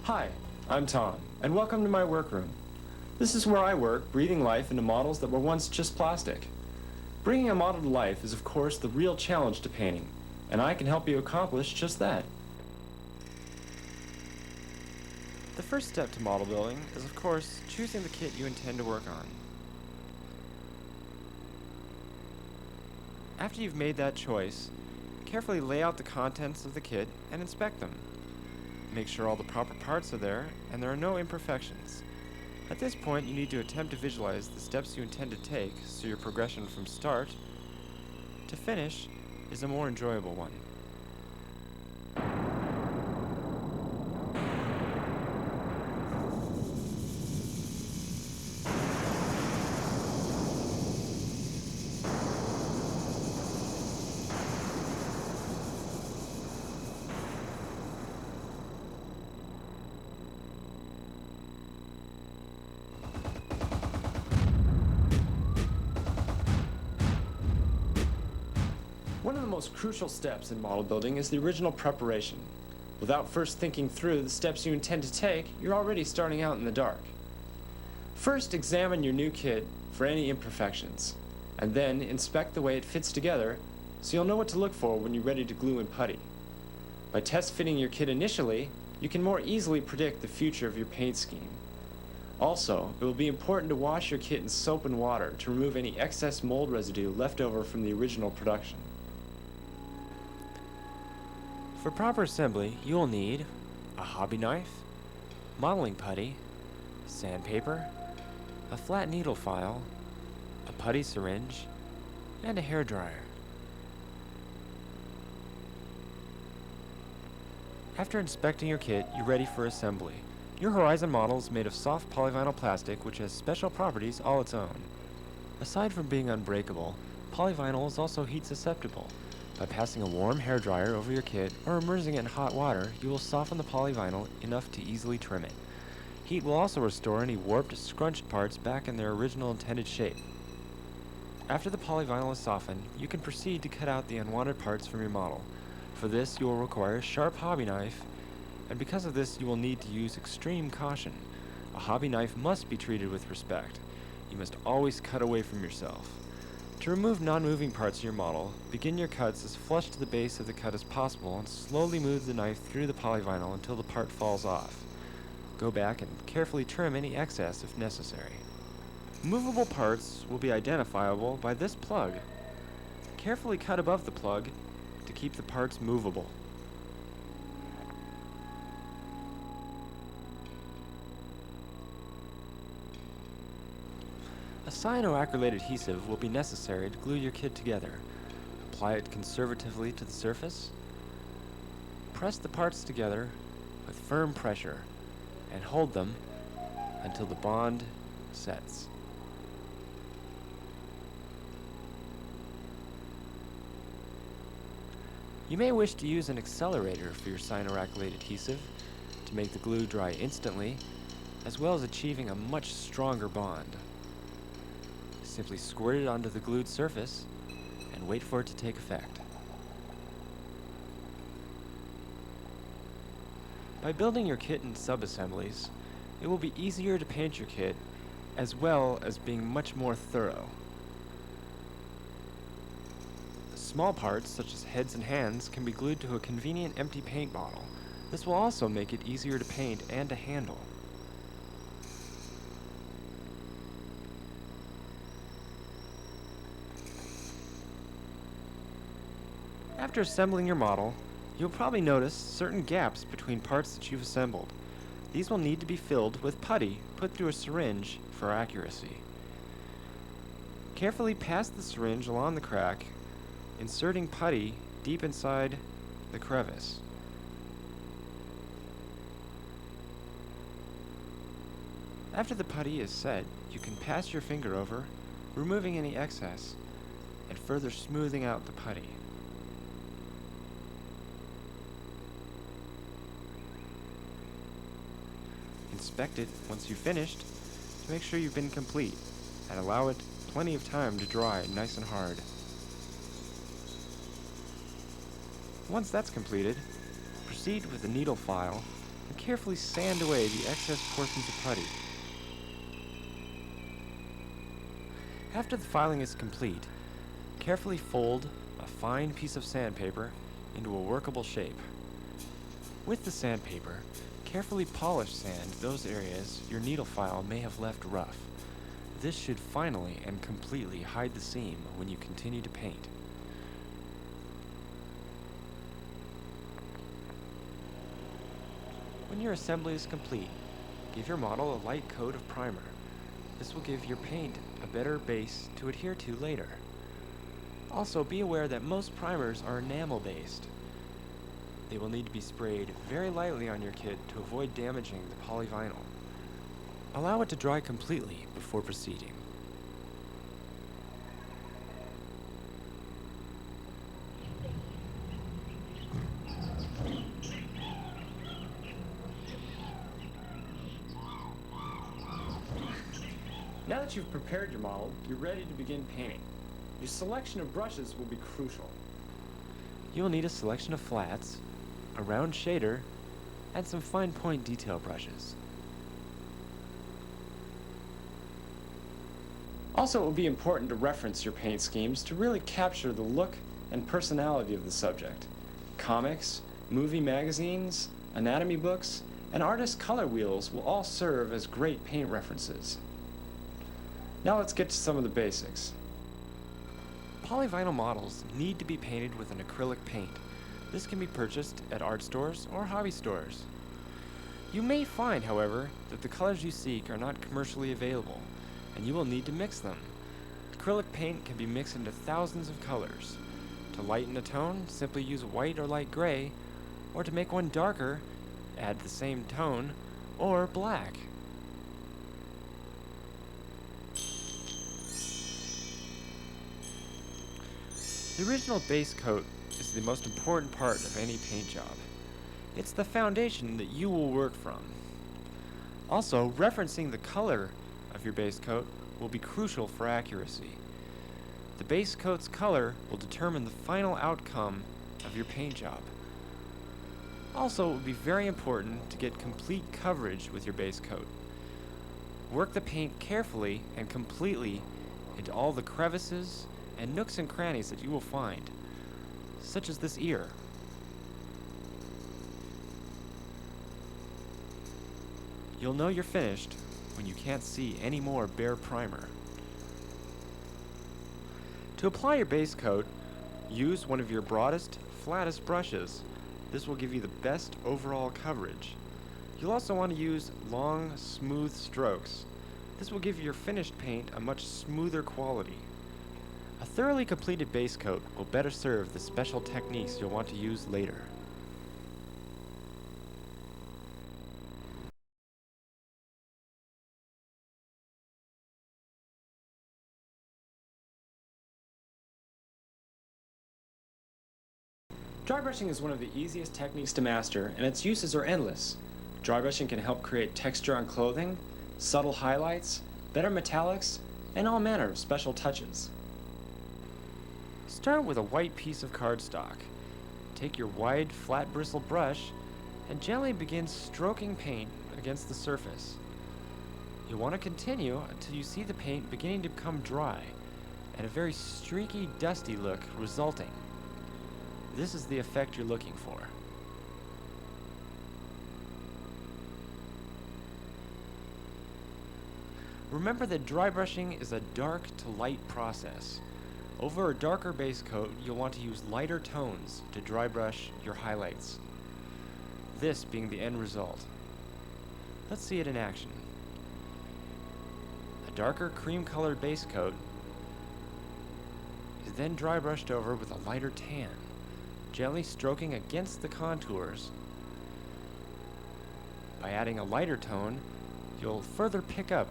Hi, I'm Tom, and welcome to my workroom. This is where I work, breathing life into models that were once just plastic. Bringing a model to life is, of course, the real challenge to painting, and I can help you accomplish just that. The first step to model building is, of course, choosing the kit you intend to work on. After you've made that choice, carefully lay out the contents of the kit and inspect them. Make sure all the proper parts are there and there are no imperfections. At this point, you need to attempt to visualize the steps you intend to take so your progression from start to finish is a more enjoyable one. One of the most crucial steps in model building is the original preparation. Without first thinking through the steps you intend to take, you're already starting out in the dark. First, examine your new kit for any imperfections, and then inspect the way it fits together so you'll know what to look for when you're ready to glue and putty. By test fitting your kit initially, you can more easily predict the future of your paint scheme. Also, it will be important to wash your kit in soap and water to remove any excess mold residue left over from the original production. For proper assembly, you will need a hobby knife, modeling putty, sandpaper, a flat needle file, a putty syringe, and a hairdryer. After inspecting your kit, you're ready for assembly. Your Horizon model is made of soft polyvinyl plastic which has special properties all its own. Aside from being unbreakable, polyvinyl is also heat susceptible. By passing a warm hairdryer over your kit or immersing it in hot water, you will soften the polyvinyl enough to easily trim it. Heat will also restore any warped, scrunched parts back in their original intended shape. After the polyvinyl is softened, you can proceed to cut out the unwanted parts from your model. For this, you will require a sharp hobby knife, and because of this, you will need to use extreme caution. A hobby knife must be treated with respect. You must always cut away from yourself. To remove non-moving parts of your model, begin your cuts as flush to the base of the cut as possible and slowly move the knife through the polyvinyl until the part falls off. Go back and carefully trim any excess if necessary. Movable parts will be identifiable by this plug. Carefully cut above the plug to keep the parts movable. A cyanoacrylate adhesive will be necessary to glue your kit together. Apply it conservatively to the surface. Press the parts together with firm pressure and hold them until the bond sets. You may wish to use an accelerator for your cyanoacrylate adhesive to make the glue dry instantly, as well as achieving a much stronger bond. Simply squirt it onto the glued surface and wait for it to take effect. By building your kit in sub-assemblies, it will be easier to paint your kit as well as being much more thorough. Small parts, such as heads and hands, can be glued to a convenient empty paint bottle. This will also make it easier to paint and to handle. After assembling your model, you'll probably notice certain gaps between parts that you've assembled. These will need to be filled with putty put through a syringe for accuracy. Carefully pass the syringe along the crack, inserting putty deep inside the crevice. After the putty is set, you can pass your finger over, removing any excess and further smoothing out the putty. Inspect it once you've finished to make sure you've been complete and allow it plenty of time to dry nice and hard. Once that's completed, proceed with the needle file and carefully sand away the excess portions of putty. After the filing is complete, carefully fold a fine piece of sandpaper into a workable shape. With the sandpaper, carefully polish sand those areas your needle file may have left rough. This should finally and completely hide the seam when you continue to paint. When your assembly is complete, give your model a light coat of primer. This will give your paint a better base to adhere to later. Also, be aware that most primers are enamel-based. They will need to be sprayed very lightly on your kit to avoid damaging the polyvinyl. Allow it to dry completely before proceeding. Now that you've prepared your model, you're ready to begin painting. Your selection of brushes will be crucial. You will need a selection of flats, a round shader, and some fine point detail brushes. Also, it will be important to reference your paint schemes to really capture the look and personality of the subject. Comics, movie magazines, anatomy books, and artist color wheels will all serve as great paint references. Now let's get to some of the basics. Polyvinyl models need to be painted with an acrylic paint. This can be purchased at art stores or hobby stores. You may find, however, that the colors you seek are not commercially available, and you will need to mix them. Acrylic paint can be mixed into thousands of colors. To lighten a tone, simply use white or light gray, or to make one darker, add the same tone, or black. The original base coat is the most important part of any paint job. It's the foundation that you will work from. Also, referencing the color of your base coat will be crucial for accuracy. The base coat's color will determine the final outcome of your paint job. Also, it will be very important to get complete coverage with your base coat. Work the paint carefully and completely into all the crevices and nooks and crannies that you will find, such as this ear. You'll know you're finished when you can't see any more bare primer. To apply your base coat, use one of your broadest, flattest brushes. This will give you the best overall coverage. You'll also want to use long, smooth strokes. This will give your finished paint a much smoother quality. A thoroughly completed base coat will better serve the special techniques you'll want to use later. Dry brushing is one of the easiest techniques to master, and its uses are endless. Dry brushing can help create texture on clothing, subtle highlights, better metallics, and all manner of special touches. Start with a white piece of cardstock. Take your wide, flat bristle brush and gently begin stroking paint against the surface. You'll want to continue until you see the paint beginning to become dry and a very streaky, dusty look resulting. This is the effect you're looking for. Remember that dry brushing is a dark to light process. Over a darker base coat, you'll want to use lighter tones to dry brush your highlights. This being the end result. Let's see it in action. A darker cream-colored base coat is then dry brushed over with a lighter tan, gently stroking against the contours. By adding a lighter tone, you'll further pick up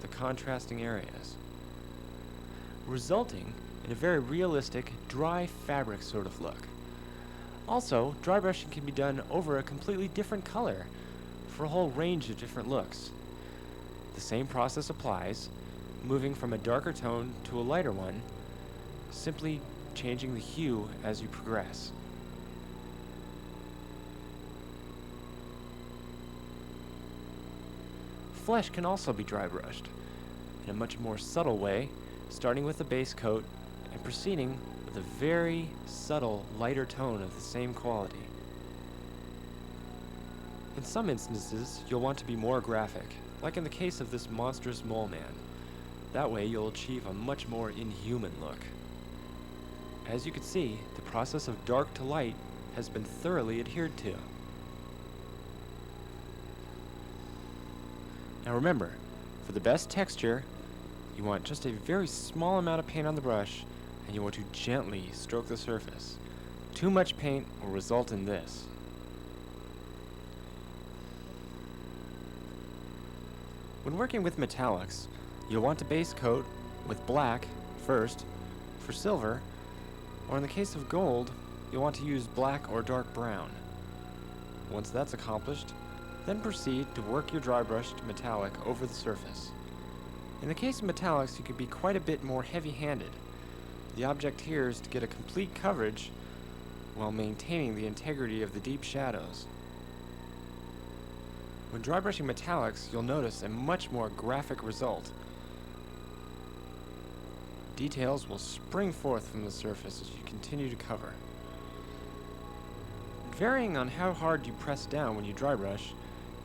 the contrasting areas, resulting in a very realistic, dry fabric sort of look. Also, dry brushing can be done over a completely different color for a whole range of different looks. The same process applies, moving from a darker tone to a lighter one, simply changing the hue as you progress. flesh can also be dry brushed in a much more subtle way, starting with the base coat and proceeding with a very subtle, lighter tone of the same quality. In some instances, you'll want to be more graphic, like in the case of this monstrous mole man. That way you'll achieve a much more inhuman look. As you can see, the process of dark to light has been thoroughly adhered to. Now remember, for the best texture, you want just a very small amount of paint on the brush, and you want to gently stroke the surface. Too much paint will result in this. When working with metallics, you'll want to base coat with black first. For silver, or in the case of gold, you'll want to use black or dark brown. Once that's accomplished, then proceed to work your dry brushed metallic over the surface. In the case of metallics, you could be quite a bit more heavy-handed. The object here is to get a complete coverage while maintaining the integrity of the deep shadows. When dry brushing metallics, you'll notice a much more graphic result. Details will spring forth from the surface as you continue to cover. Varying on how hard you press down when you dry brush,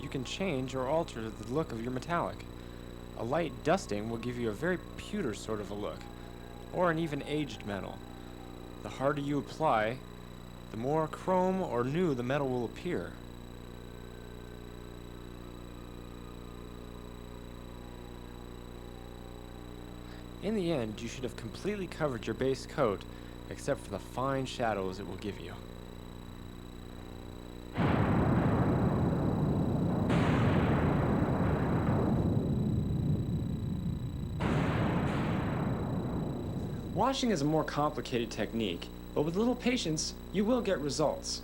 you can change or alter the look of your metallic. A light dusting will give you a very pewter sort of a look, or an even aged metal. The harder you apply, the more chrome or new the metal will appear. In the end, you should have completely covered your base coat, except for the fine shadows it will give you. Washing is a more complicated technique, but with a little patience, you will get results.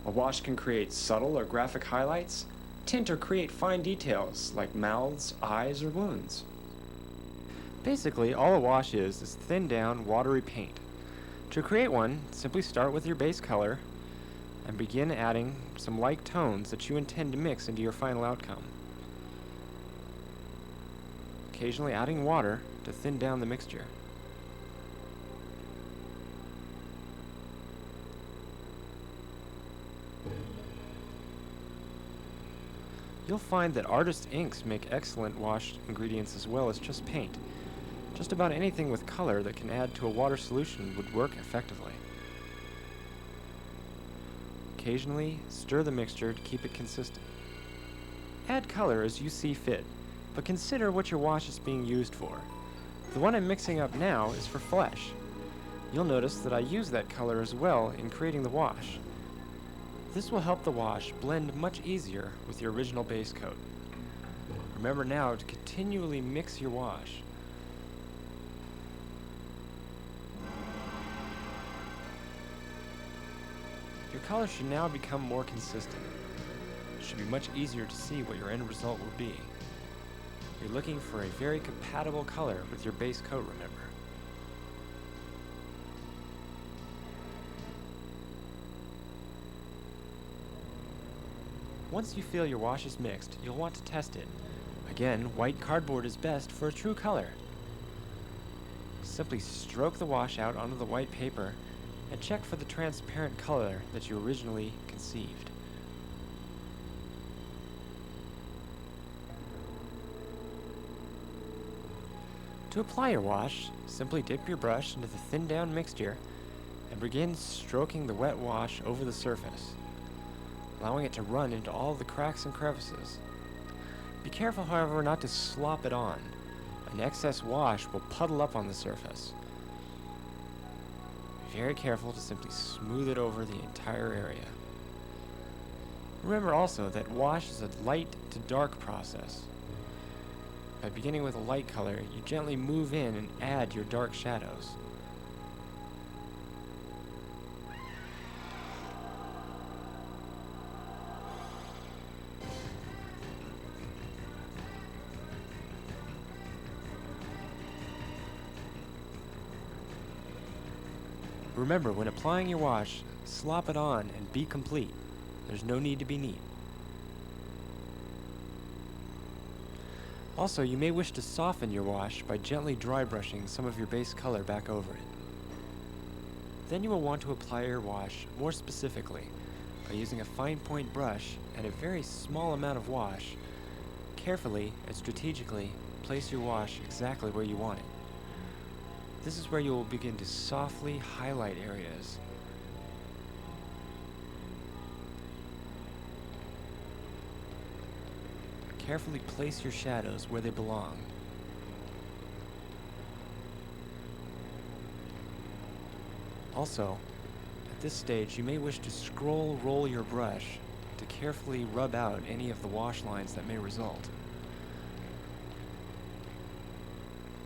A wash can create subtle or graphic highlights, tint or create fine details like mouths, eyes, or wounds. Basically, all a wash is thinned down, watery paint. To create one, simply start with your base color and begin adding some light tones that you intend to mix into your final outcome. Occasionally adding water to thin down the mixture. You'll find that artist inks make excellent wash ingredients as well as just paint. Just about anything with color that can add to a water solution would work effectively. Occasionally, stir the mixture to keep it consistent. Add color as you see fit, but consider what your wash is being used for. The one I'm mixing up now is for flesh. You'll notice that I use that color as well in creating the wash. This will help the wash blend much easier with your original base coat. Remember now to continually mix your wash. Your color should now become more consistent. It should be much easier to see what your end result will be. You're looking for a very compatible color with your base coat, remember. Once you feel your wash is mixed, you'll want to test it. Again, white cardboard is best for a true color. Simply stroke the wash out onto the white paper and check for the transparent color that you originally conceived. To apply your wash, simply dip your brush into the thinned down mixture and begin stroking the wet wash over the surface, allowing it to run into all the cracks and crevices. Be careful, however, not to slop it on. An excess wash will puddle up on the surface. Be very careful to simply smooth it over the entire area. Remember also that wash is a light to dark process. By beginning with a light color, you gently move in and add your dark shadows. Remember, when applying your wash, slop it on and be complete. There's no need to be neat. Also, you may wish to soften your wash by gently dry brushing some of your base color back over it. Then you will want to apply your wash more specifically by using a fine point brush and a very small amount of wash. Carefully and strategically place your wash exactly where you want it. This is where you will begin to softly highlight areas. Carefully place your shadows where they belong. Also, at this stage, you may wish to roll your brush to carefully rub out any of the wash lines that may result.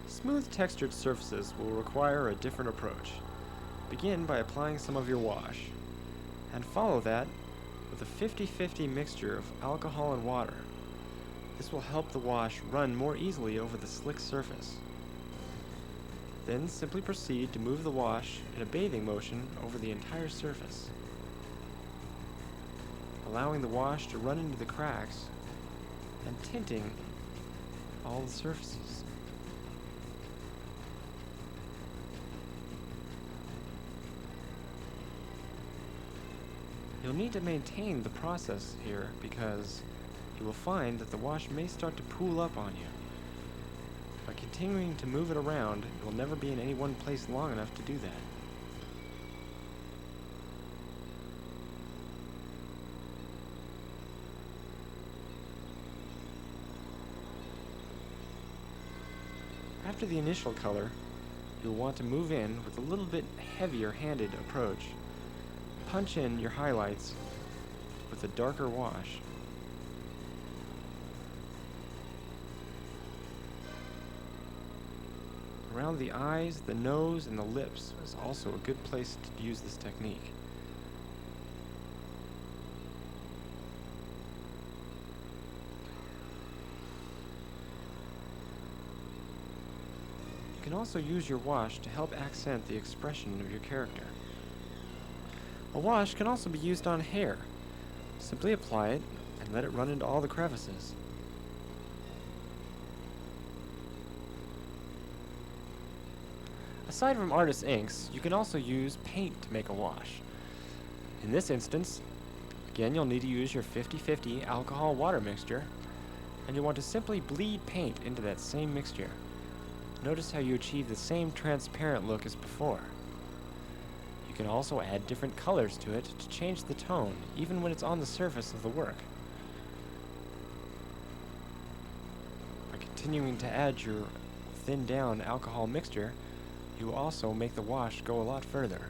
Smooth textured surfaces will require a different approach. Begin by applying some of your wash, and follow that with a 50-50 mixture of alcohol and water. This will help the wash run more easily over the slick surface. Then simply proceed to move the wash in a bathing motion over the entire surface, allowing the wash to run into the cracks and tinting all the surfaces. You'll need to maintain the process here because you will find that the wash may start to pool up on you. By continuing to move it around, it will never be in any one place long enough to do that. After the initial color, you'll want to move in with a little bit heavier-handed approach. Punch in your highlights with a darker wash. Around the eyes, the nose, and the lips is also a good place to use this technique. You can also use your wash to help accent the expression of your character. A wash can also be used on hair. Simply apply it and let it run into all the crevices. Aside from artist inks, you can also use paint to make a wash. In this instance, again you'll need to use your 50-50 alcohol-water mixture, and you'll want to simply bleed paint into that same mixture. Notice how you achieve the same transparent look as before. You can also add different colors to it to change the tone, even when it's on the surface of the work. By continuing to add your thinned down alcohol mixture, you will also make the wash go a lot further.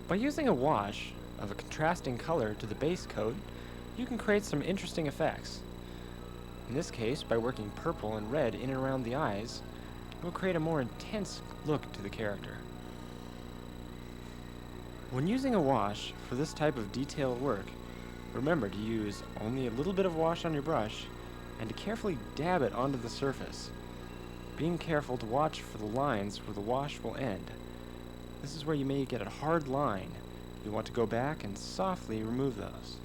By using a wash of a contrasting color to the base coat, you can create some interesting effects. In this case, by working purple and red in and around the eyes, it will create a more intense look to the character. When using a wash for this type of detailed work, remember to use only a little bit of wash on your brush and to carefully dab it onto the surface, being careful to watch for the lines where the wash will end. This is where you may get a hard line. You want to go back and softly remove those.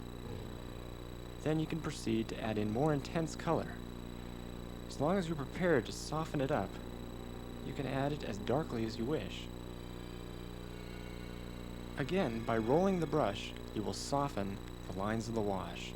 Then you can proceed to add in more intense color. As long as you're prepared to soften it up, you can add it as darkly as you wish. Again, by rolling the brush, you will soften the lines of the wash.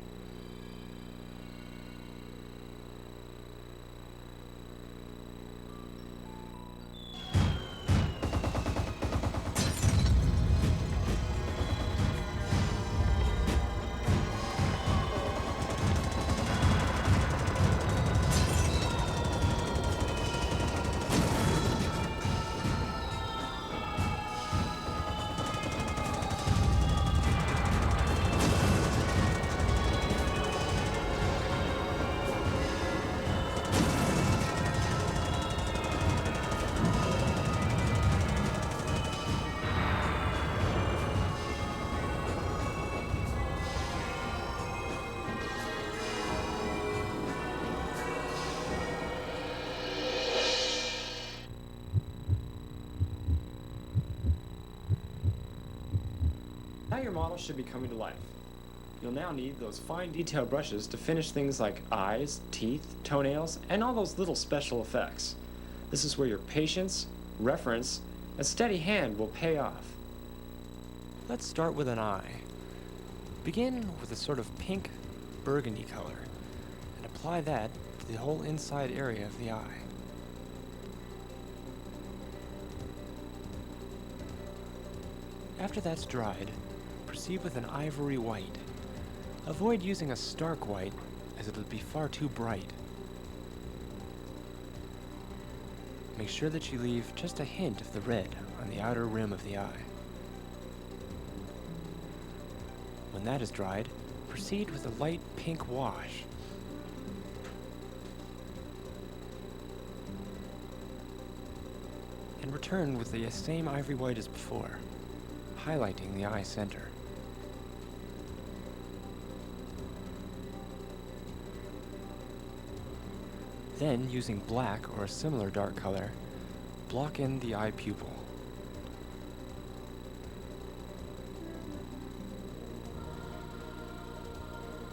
Now your model should be coming to life. You'll now need those fine detail brushes to finish things like eyes, teeth, toenails, and all those little special effects. This is where your patience, reference, and steady hand will pay off. Let's start with an eye. Begin with a sort of pink burgundy color and apply that to the whole inside area of the eye. After that's dried, proceed with an ivory white. Avoid using a stark white, as it would be far too bright. Make sure that you leave just a hint of the red on the outer rim of the eye. When that is dried, proceed with a light pink wash. And return with the same ivory white as before, highlighting the eye center. Then, using black or a similar dark color, block in the eye pupil.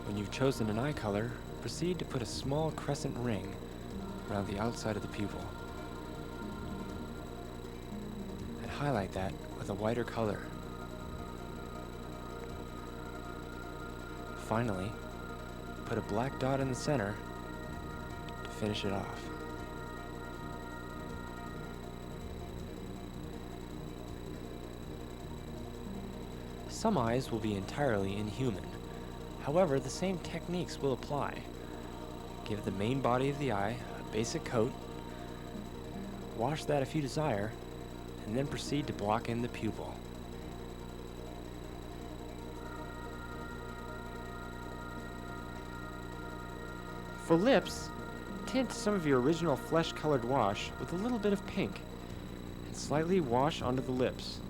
When you've chosen an eye color, proceed to put a small crescent ring around the outside of the pupil. And highlight that with a whiter color. Finally, put a black dot in the center to finish it off. Some eyes will be entirely inhuman. However, the same techniques will apply. Give the main body of the eye a basic coat, wash that if you desire, and then proceed to block in the pupil. For lips, tint some of your original flesh-colored wash with a little bit of pink, and slightly wash onto the lips.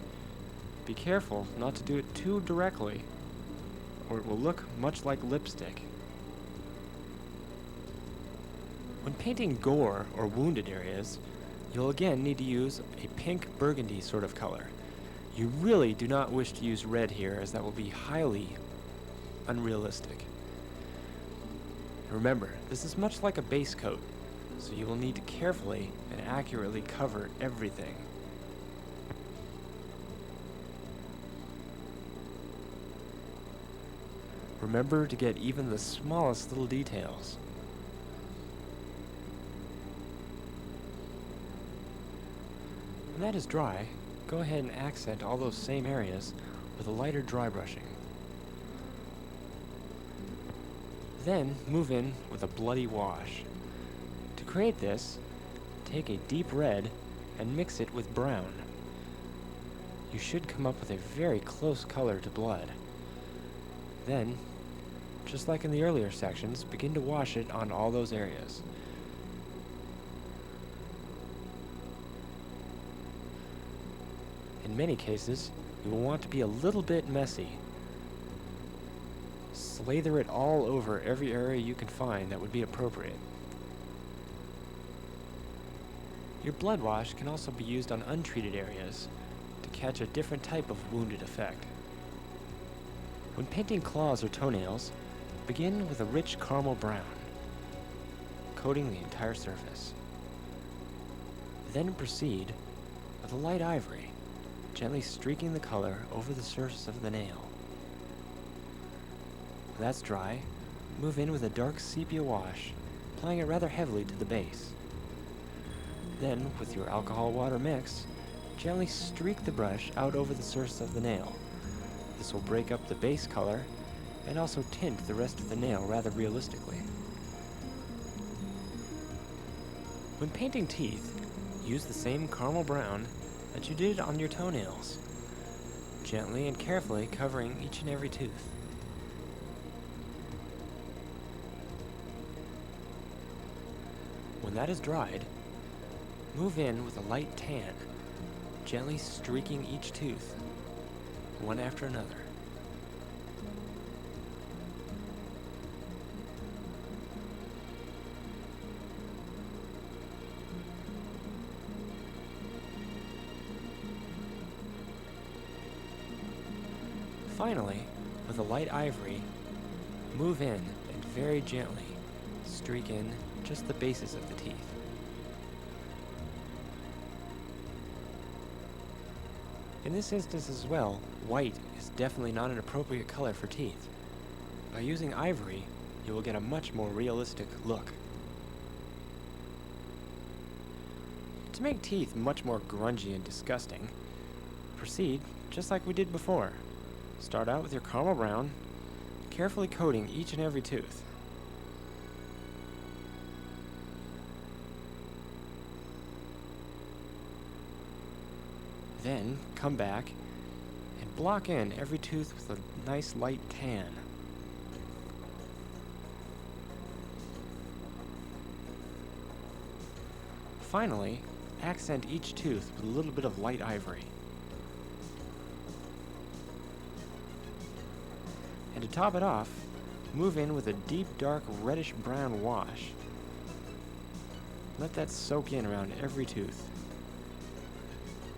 Be careful not to do it too directly, or it will look much like lipstick. When painting gore or wounded areas, you'll again need to use a pink burgundy sort of color. You really do not wish to use red here, as that will be highly unrealistic. Remember, this is much like a base coat, so you will need to carefully and accurately cover everything. Remember to get even the smallest little details. When that is dry, go ahead and accent all those same areas with a lighter dry brushing. Then move in with a bloody wash. To create this, take a deep red and mix it with brown. You should come up with a very close color to blood. Then, just like in the earlier sections, begin to wash it on all those areas. In many cases, you will want to be a little bit messy. Slather it all over every area you can find that would be appropriate. Your blood wash can also be used on untreated areas to catch a different type of wounded effect. When painting claws or toenails, begin with a rich caramel brown, coating the entire surface. Then proceed with a light ivory, gently streaking the color over the surface of the nail. When that's dry, move in with a dark sepia wash, applying it rather heavily to the base. Then, with your alcohol water mix, gently streak the brush out over the surface of the nail. This will break up the base color and also tint the rest of the nail rather realistically. When painting teeth, use the same caramel brown that you did on your toenails, gently and carefully covering each and every tooth. When that is dried, move in with a light tan, gently streaking each tooth, one after another. Finally, with a light ivory, move in and very gently streak in just the bases of the teeth. In this instance as well, white is definitely not an appropriate color for teeth. By using ivory, you will get a much more realistic look. To make teeth much more grungy and disgusting, proceed just like we did before. Start out with your caramel brown, carefully coating each and every tooth. Then come back and block in every tooth with a nice light tan. Finally, accent each tooth with a little bit of light ivory. And to top it off, move in with a deep dark reddish brown wash. Let that soak in around every tooth.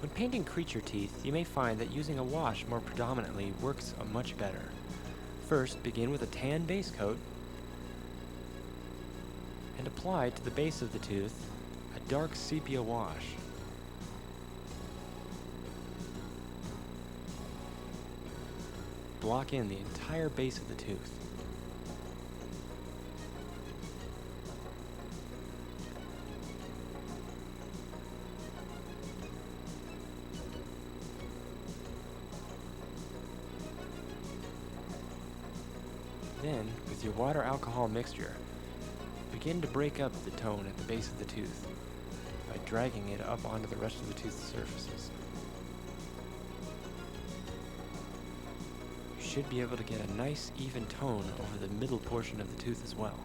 When painting creature teeth, you may find that using a wash more predominantly works much better. First, begin with a tan base coat and apply to the base of the tooth a dark sepia wash. Block in the entire base of the tooth. Then, with your water alcohol mixture, begin to break up the tone at the base of the tooth by dragging it up onto the rest of the tooth surfaces. You should be able to get a nice even tone over the middle portion of the tooth as well.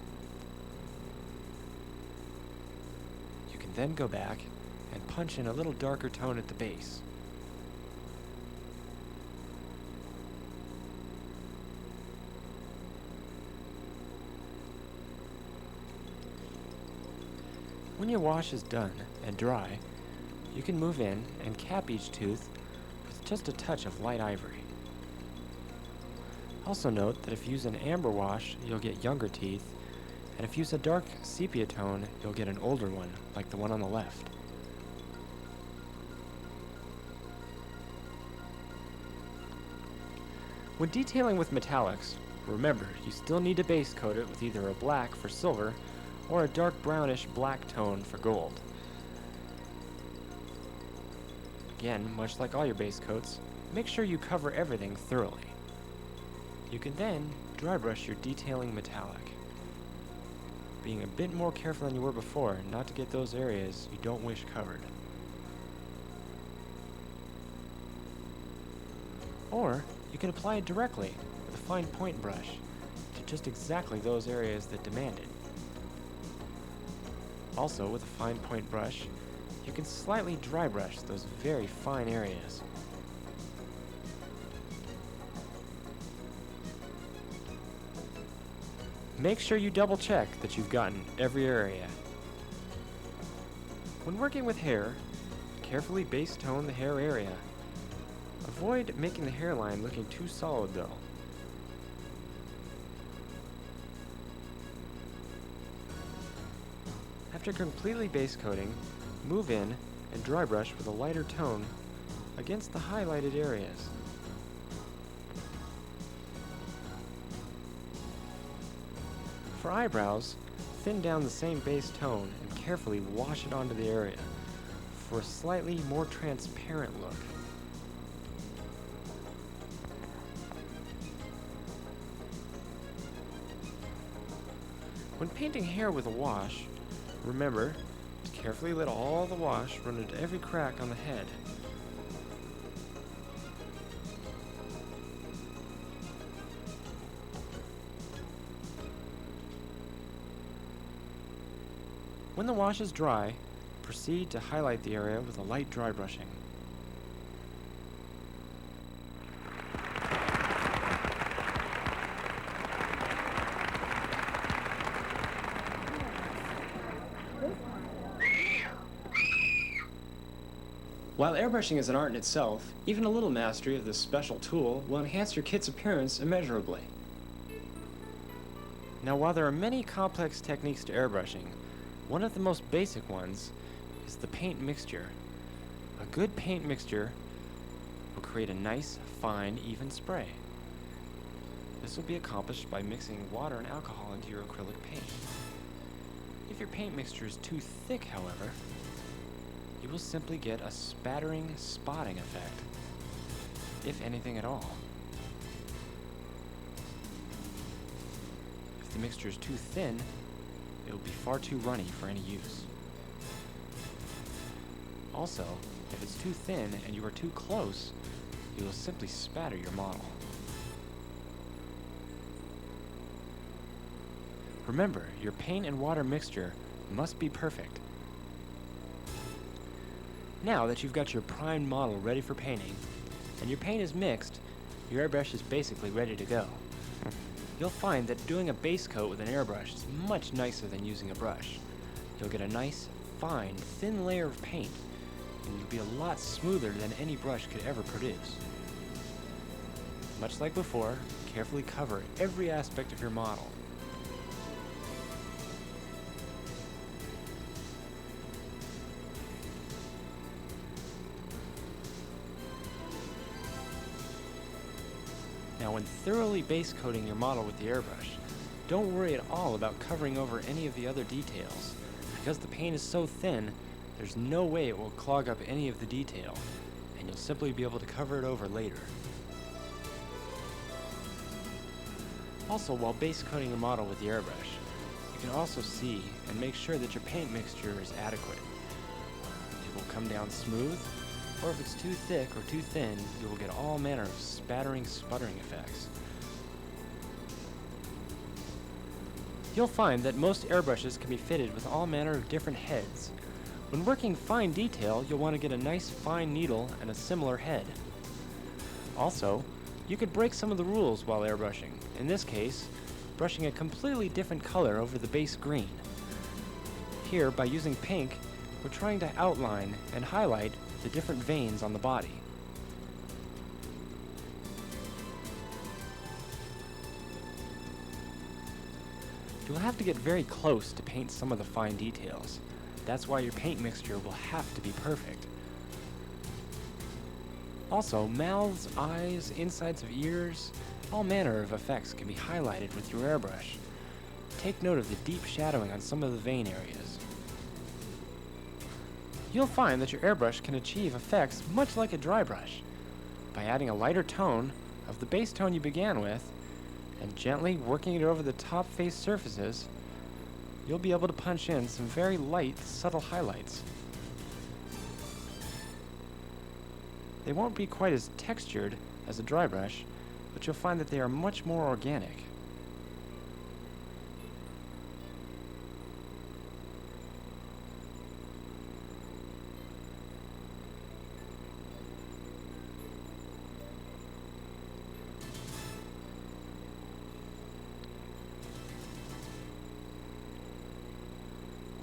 You can then go back and punch in a little darker tone at the base. When your wash is done and dry, you can move in and cap each tooth with just a touch of light ivory. Also note that if you use an amber wash, you'll get younger teeth, and if you use a dark sepia tone, you'll get an older one, like the one on the left. When detailing with metallics, remember you still need to base coat it with either a black for silver or a dark brownish black tone for gold. Again, much like all your base coats, make sure you cover everything thoroughly. You can then dry brush your detailing metallic, being a bit more careful than you were before not to get those areas you don't wish covered. Or you can apply it directly with a fine point brush to just exactly those areas that demand it. Also, with a fine point brush, you can slightly dry brush those very fine areas. Make sure you double check that you've gotten every area. When working with hair, carefully base tone the hair area. Avoid making the hairline looking too solid though. After completely base coating, move in and dry brush with a lighter tone against the highlighted areas. For eyebrows, thin down the same base tone and carefully wash it onto the area for a slightly more transparent look. When painting hair with a wash, remember to carefully let all the wash run into every crack on the head. When the wash is dry, proceed to highlight the area with a light dry brushing. While airbrushing is an art in itself, even a little mastery of this special tool will enhance your kit's appearance immeasurably. Now, while there are many complex techniques to airbrushing, one of the most basic ones is the paint mixture. A good paint mixture will create a nice, fine, even spray. This will be accomplished by mixing water and alcohol into your acrylic paint. If your paint mixture is too thick, however, you will simply get a spattering, spotting effect, if anything at all. If the mixture is too thin, it will be far too runny for any use. Also, if it's too thin and you are too close, you will simply spatter your model. Remember, your paint and water mixture must be perfect. Now that you've got your primed model ready for painting, and your paint is mixed, your airbrush is basically ready to go. You'll find that doing a base coat with an airbrush is much nicer than using a brush. You'll get a nice, fine, thin layer of paint, and you'll be a lot smoother than any brush could ever produce. Much like before, carefully cover every aspect of your model. Now, when thoroughly base coating your model with the airbrush, don't worry at all about covering over any of the other details. Because the paint is so thin, there's no way it will clog up any of the detail, and you'll simply be able to cover it over later. Also, while base coating your model with the airbrush, you can also see and make sure that your paint mixture is adequate. It will come down smooth, or if it's too thick or too thin, you will get all manner of spattering, sputtering effects. You'll find that most airbrushes can be fitted with all manner of different heads. When working fine detail, you'll want to get a nice fine needle and a similar head. Also, you could break some of the rules while airbrushing. In this case, brushing a completely different color over the base green. Here, by using pink, we're trying to outline and highlight the different veins on the body. You'll have to get very close to paint some of the fine details. That's why your paint mixture will have to be perfect. Also, mouths, eyes, insides of ears, all manner of effects can be highlighted with your airbrush. Take note of the deep shadowing on some of the vein areas. You'll find that your airbrush can achieve effects much like a dry brush. By adding a lighter tone of the base tone you began with, and gently working it over the top face surfaces, you'll be able to punch in some very light, subtle highlights. They won't be quite as textured as a dry brush, but you'll find that they are much more organic.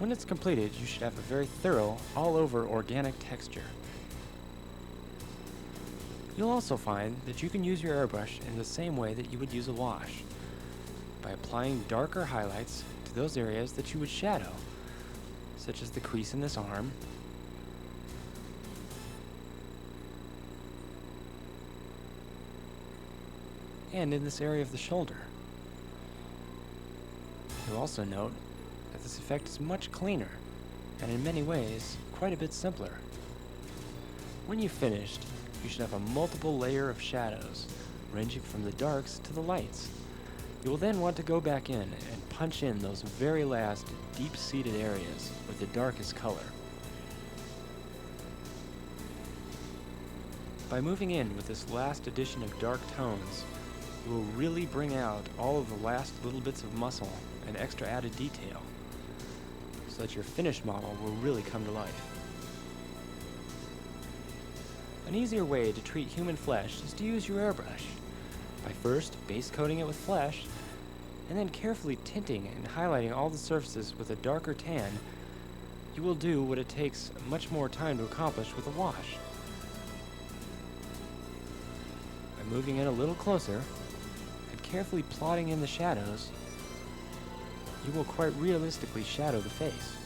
When it's completed, you should have a very thorough, all-over organic texture. You'll also find that you can use your airbrush in the same way that you would use a wash, by applying darker highlights to those areas that you would shadow, such as the crease in this arm, and in this area of the shoulder. You'll also note that this effect is much cleaner, and in many ways, quite a bit simpler. When you've finished, you should have a multiple layer of shadows, ranging from the darks to the lights. You will then want to go back in and punch in those very last deep-seated areas with the darkest color. By moving in with this last addition of dark tones, you will really bring out all of the last little bits of muscle and extra added detail, so that your finished model will really come to life. An easier way to treat human flesh is to use your airbrush, by first base coating it with flesh, and then carefully tinting and highlighting all the surfaces with a darker tan. You will do what it takes much more time to accomplish with a wash. By moving in a little closer and carefully plotting in the shadows, you will quite realistically shadow the face.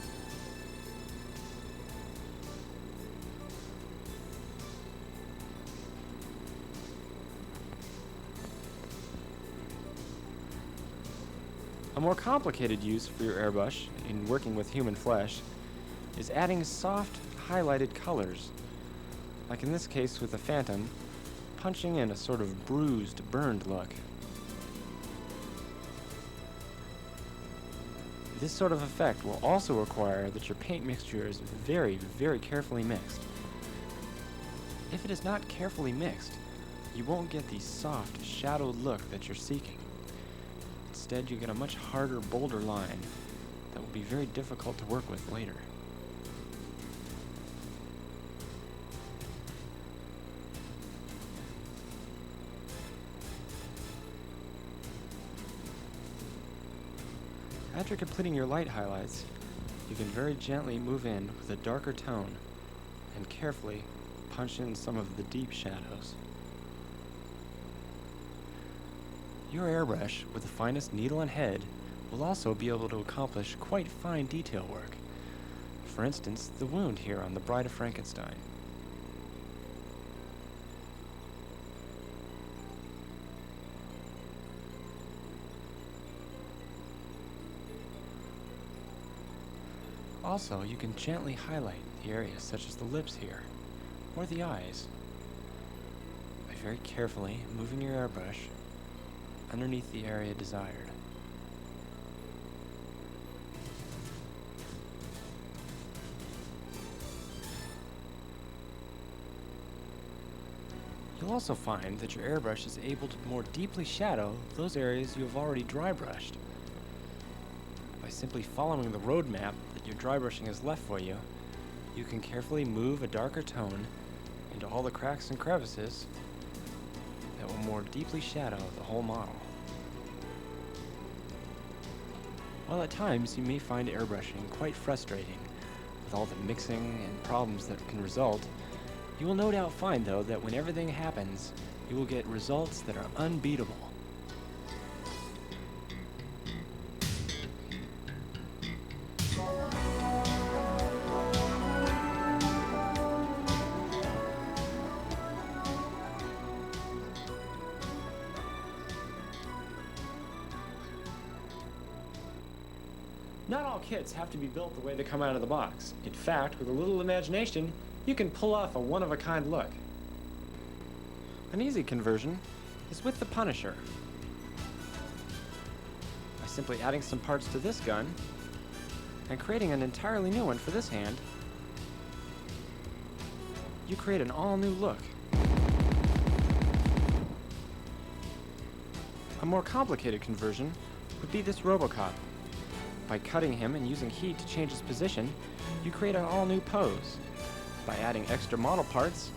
A more complicated use for your airbrush in working with human flesh is adding soft, highlighted colors, like in this case with the Phantom, punching in a sort of bruised, burned look. This sort of effect will also require that your paint mixture is very, very carefully mixed. If it is not carefully mixed, you won't get the soft, shadowed look that you're seeking. Instead, you get a much harder, bolder line that will be very difficult to work with later. After completing your light highlights, you can very gently move in with a darker tone and carefully punch in some of the deep shadows. Your airbrush with the finest needle and head will also be able to accomplish quite fine detail work. For instance, the wound here on the Bride of Frankenstein. Also, you can gently highlight the areas such as the lips here, or the eyes, by very carefully moving your airbrush underneath the area desired. You'll also find that your airbrush is able to more deeply shadow those areas you have already dry brushed. By simply following the road map that your dry brushing has left for you, you can carefully move a darker tone into all the cracks and crevices that will more deeply shadow the whole model. While at times you may find airbrushing quite frustrating with all the mixing and problems that can result, you will no doubt find, though, that when everything happens, you will get results that are unbeatable. Not all kits have to be built the way they come out of the box. In fact, with a little imagination, you can pull off a one-of-a-kind look. An easy conversion is with the Punisher. By simply adding some parts to this gun and creating an entirely new one for this hand, you create an all-new look. A more complicated conversion would be this RoboCop. By cutting him and using heat to change his position, you create an all-new pose. By adding extra model parts,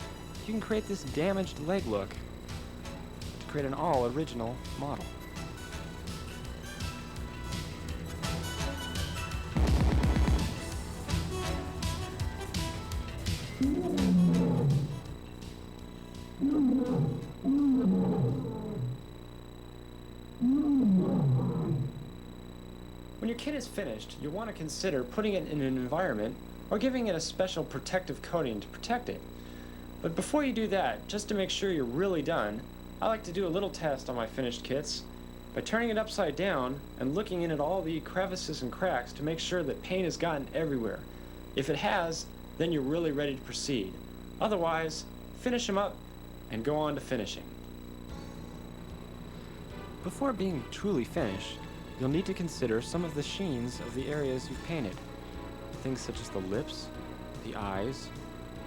you can create this damaged leg look to create an all-original model. When your kit is finished, you'll want to consider putting it in an environment or giving it a special protective coating to protect it. But before you do that, just to make sure you're really done, I like to do a little test on my finished kits by turning it upside down and looking in at all the crevices and cracks to make sure that paint has gotten everywhere. If it has, then you're really ready to proceed. Otherwise, finish them up and go on to finishing. Before being truly finished, you'll need to consider some of the sheens of the areas you've painted. Things such as the lips, the eyes,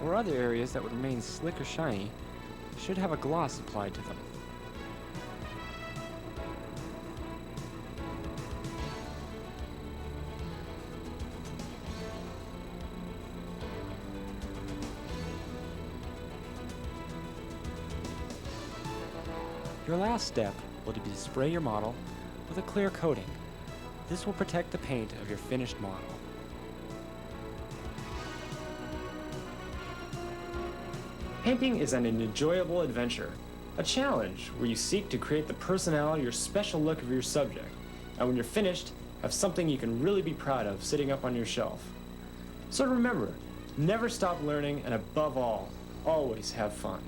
or other areas that would remain slick or shiny should have a gloss applied to them. Your last step will be to spray your model with a clear coating. This will protect the paint of your finished model. Painting is an enjoyable adventure. A challenge where you seek to create the personality or special look of your subject, and when you're finished, have something you can really be proud of sitting up on your shelf. So remember, never stop learning, and above all, always have fun.